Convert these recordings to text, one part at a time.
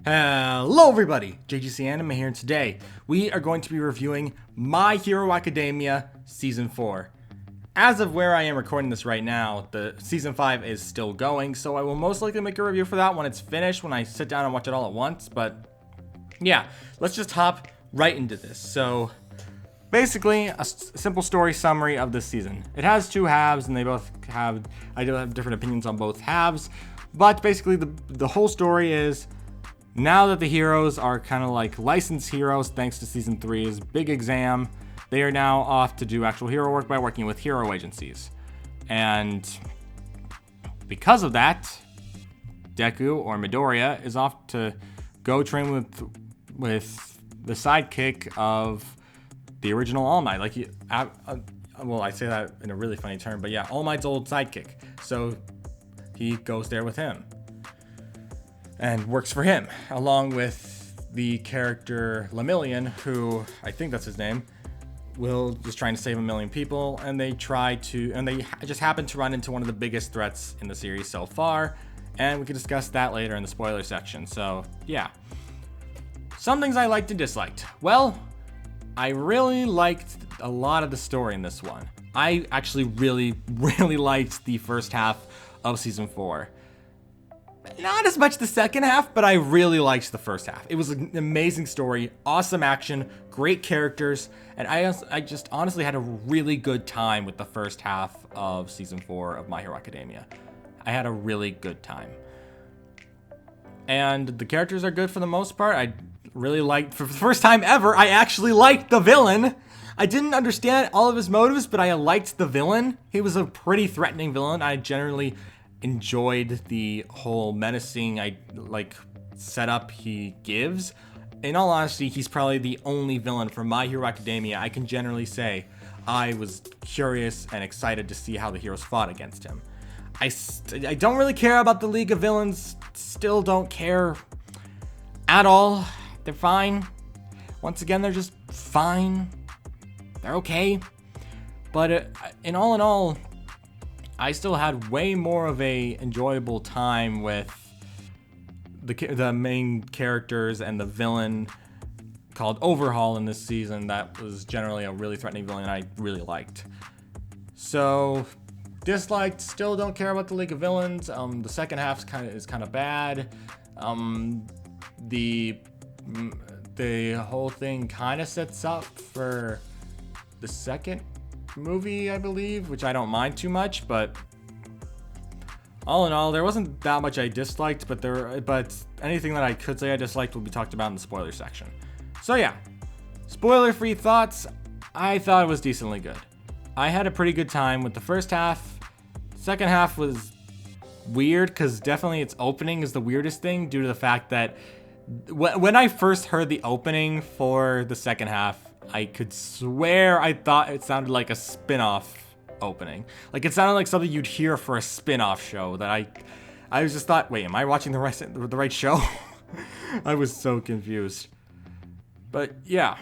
Hello everybody, JGC Anime here, and today we are going to be reviewing My Hero Academia Season 4. As of where I am recording this right now, the Season 5 is still going, so I will most likely make a review for that when it's finished, when I sit down and watch it all at once, but yeah, let's just hop right into this. So, basically, a simple story summary of this season. It has two halves, and I do have different opinions on both halves, but basically the whole story is, now that the heroes are kind of like licensed heroes thanks to Season 3's big exam, they are now off to do actual hero work by working with hero agencies. And because of that, Deku, or Midoriya, is off to go train with the sidekick of the original All Might. I say that in a really funny term, but yeah, All Might's old sidekick. So he goes there with him and works for him, along with the character Lemillion, who, I think that's his name, is trying to save a million people, and they just happen to run into one of the biggest threats in the series so far, and we can discuss that later in the spoiler section. So, yeah. Some things I liked and disliked. Well, I really liked a lot of the story in this one. I actually really, really liked the first half of Season 4. Not as much the second half, but I really liked the first half. It was an amazing story, awesome action, great characters, and I just honestly had a really good time with the first half of Season 4 of My Hero Academia. I had a really good time. And the characters are good for the most part. I really liked, for the first time ever, I actually liked the villain. I didn't understand all of his motives, but I liked the villain. He was a pretty threatening villain. I generally enjoyed the whole menacing setup he gives. In all honesty, he's probably the only villain from My Hero Academia I can generally say I was curious and excited to see how the heroes fought against him. I don't really care about the League of Villains. Still don't care at all. They're fine. Once again, they're just fine. They're okay. But in all, I still had way more of a enjoyable time with the main characters and the villain called Overhaul in this season. That was generally a really threatening villain I really liked. So, disliked, still don't care about the League of Villains. The second half is kind of bad. The whole thing kind of sets up for the second movie, I believe, which I don't mind too much, but all in all, there wasn't that much I disliked, but anything that I could say I disliked will be talked about in the spoiler section. So yeah, spoiler-free thoughts. I thought it was decently good. I had a pretty good time with the first half. Second half was weird, because definitely its opening is the weirdest thing, due to the fact that when I first heard the opening for the second half, I could swear I thought it sounded like a spin-off opening. Like, it sounded like something you'd hear for a spin-off show that I just thought, wait, am I watching the right show? I was so confused. But yeah.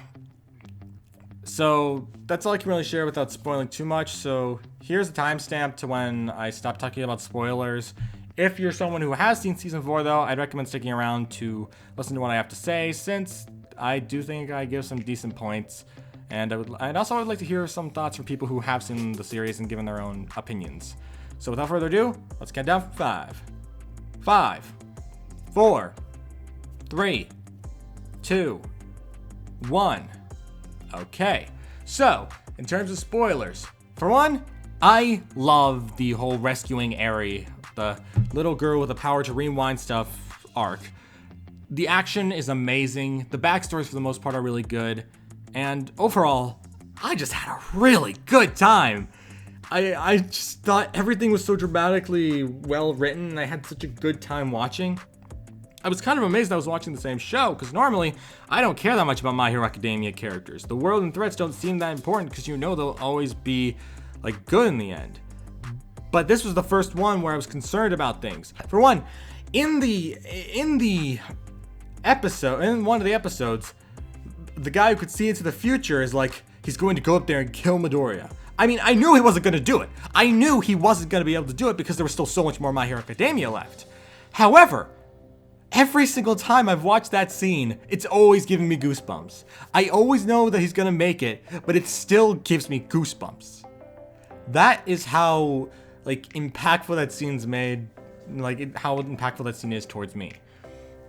So that's all I can really share without spoiling too much. So here's the timestamp to when I stop talking about spoilers. If you're someone who has seen Season 4, though, I'd recommend sticking around to listen to what I have to say, since I do think I give some decent points, and I'd also like to hear some thoughts from people who have seen the series and given their own opinions. So without further ado, let's count down from 5, 4, 3, 2, 1. Okay, so in terms of spoilers, for one, I love the whole rescuing Eri, the little girl with the power to rewind stuff arc. The action is amazing. The backstories, for the most part, are really good. And overall, I just had a really good time. I just thought everything was so dramatically well written, and I had such a good time watching. I was kind of amazed I was watching the same show, because normally, I don't care that much about My Hero Academia characters. The world and threats don't seem that important, because they'll always be, good in the end. But this was the first one where I was concerned about things. For one, in one of the episodes, the guy who could see into the future is he's going to go up there and kill Midoriya. I mean, I knew he wasn't going to do it. I knew he wasn't going to be able to do it because there was still so much more My Hero Academia left. However, every single time I've watched that scene, it's always giving me goosebumps. I always know that he's gonna make it, but it still gives me goosebumps. That is how, like, impactful that scene's made, like, how impactful that scene is towards me.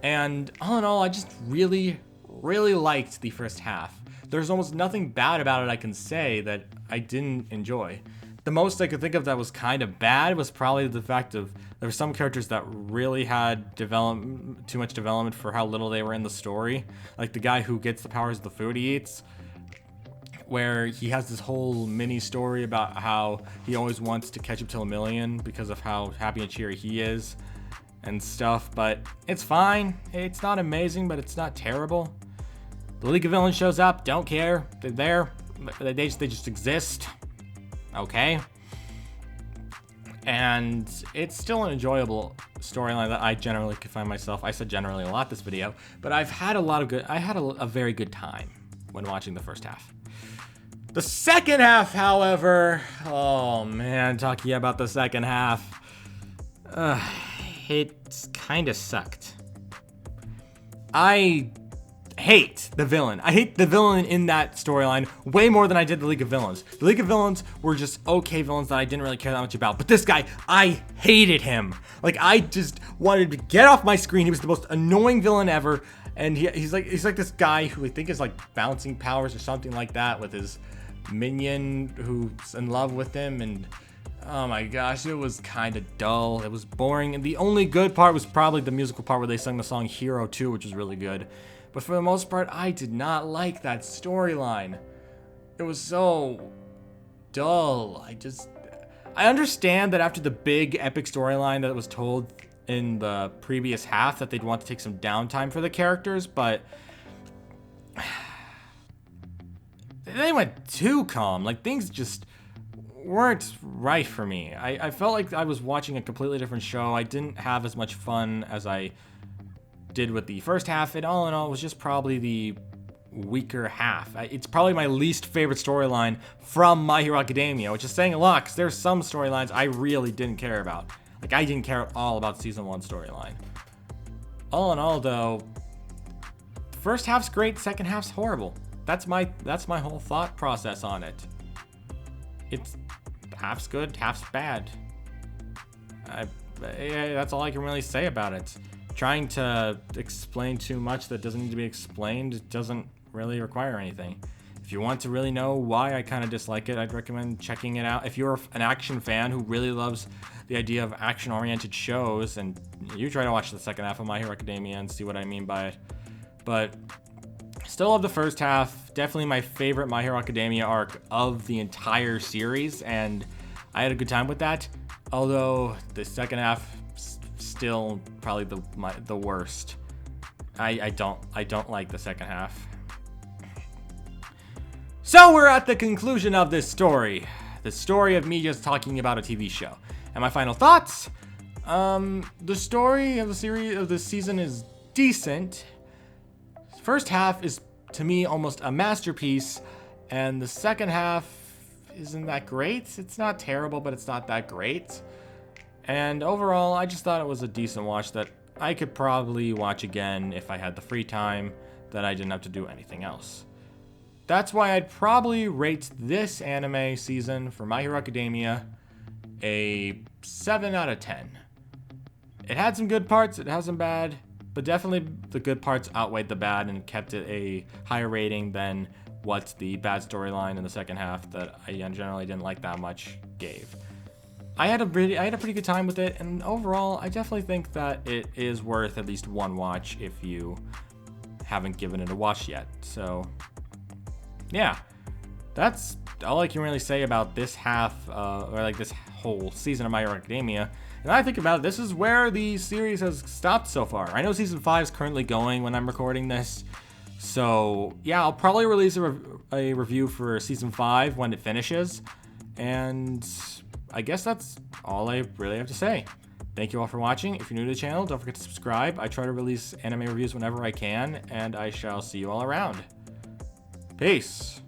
And all in all, I just really, really liked the first half. There's almost nothing bad about it I can say that I didn't enjoy. The most I could think of that was kind of bad was probably the fact of there were some characters that really had too much development for how little they were in the story. Like the guy who gets the powers of the food he eats, where he has this whole mini story about how he always wants to catch up to a million because of how happy and cheery he is and stuff. But it's fine. It's not amazing, but it's not terrible. The League of Villains shows up. Don't care. They're there. They just exist. Okay. And it's still an enjoyable storyline that I generally could find myself. I said generally a lot this video, but I had a very good time when watching the first half. The second half, however, oh man, talking about the second half, it kind of sucked. I hate the villain. I hate the villain in that storyline way more than I did the League of Villains. The League of Villains were just okay villains that I didn't really care that much about. But this guy, I hated him. Like, I just wanted to get off my screen. He was the most annoying villain ever. And he's like this guy who I think is like bouncing powers or something like that with his minion who's in love with him. And oh my gosh, it was kind of dull. It was boring. And the only good part was probably the musical part where they sang the song Hero 2, which was really good. But for the most part, I did not like that storyline. It was so dull. I understand that after the big epic storyline that was told in the previous half that they'd want to take some downtime for the characters, but they went too calm. Like, things just weren't right for me. I felt like I was watching a completely different show. I didn't have as much fun as I did with the first half. It all in all was just probably the weaker half. It's probably my least favorite storyline from My Hero Academia, which is saying a lot because there's some storylines I really didn't care about. Like, I didn't care at all about season 1 storyline. All in all, though, first half's great, second half's horrible. That's my whole thought process on it. It's half's good, half's bad. That's all I can really say about it. Trying to explain too much that doesn't need to be explained doesn't really require anything. If you want to really know why I kind of dislike it, I'd recommend checking it out. If you're an action fan who really loves the idea of action-oriented shows, and you try to watch the second half of My Hero Academia and see what I mean by it. But still love the first half. Definitely my favorite My Hero Academia arc of the entire series, and I had a good time with that. Although the second half still probably the worst. I don't like the second half. So we're at the conclusion of this story. The story of me just talking about a TV show. And my final thoughts. The story of the series of this season is decent. First half is to me almost a masterpiece, and the second half isn't that great. It's not terrible, but it's not that great. And overall, I just thought it was a decent watch that I could probably watch again if I had the free time, that I didn't have to do anything else. That's why I'd probably rate this anime season for My Hero Academia a 7 out of 10. It had some good parts, it has some bad, but definitely the good parts outweighed the bad and kept it a higher rating than what the bad storyline in the second half that I generally didn't like that much gave. I had a pretty good time with it, and overall, I definitely think that it is worth at least one watch if you haven't given it a watch yet. So, yeah, that's all I can really say about this half, or like this whole season of My Hero Academia. And I think about it, this is where the series has stopped so far. I know season 5 is currently going when I'm recording this, so yeah, I'll probably release a review for season 5 when it finishes, and I guess that's all I really have to say. Thank you all for watching. If you're new to the channel, don't forget to subscribe. I try to release anime reviews whenever I can, and I shall see you all around. Peace.